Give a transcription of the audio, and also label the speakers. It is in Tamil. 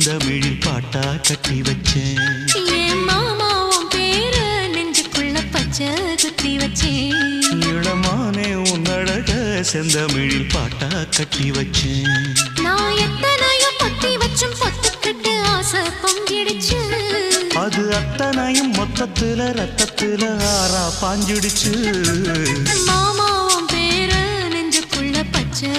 Speaker 1: செந்தமிழில் பாட்டா கட்டி வச்சேன்.
Speaker 2: ஏன் மாமா உன் பேரு நெஞ்சுக்குள்ள பச்சை குத்தி வச்சேன்.
Speaker 1: இளமானே உன் அழக செந்தமிழில் பாட்டா கட்டி வச்சேன்.
Speaker 2: நான் எத்தனையோ பொத்தி வச்சும் பொத்துக்கிட்டு ஆசை பொங்கிடுச்சு.
Speaker 1: அது அத்தனையும் மொத்தத்துல ரத்தத்துல ஆறா பாஞ்சிடுச்சு.
Speaker 2: மாமா உன் பேரு நெஞ்சுக்குள்ள பச்சை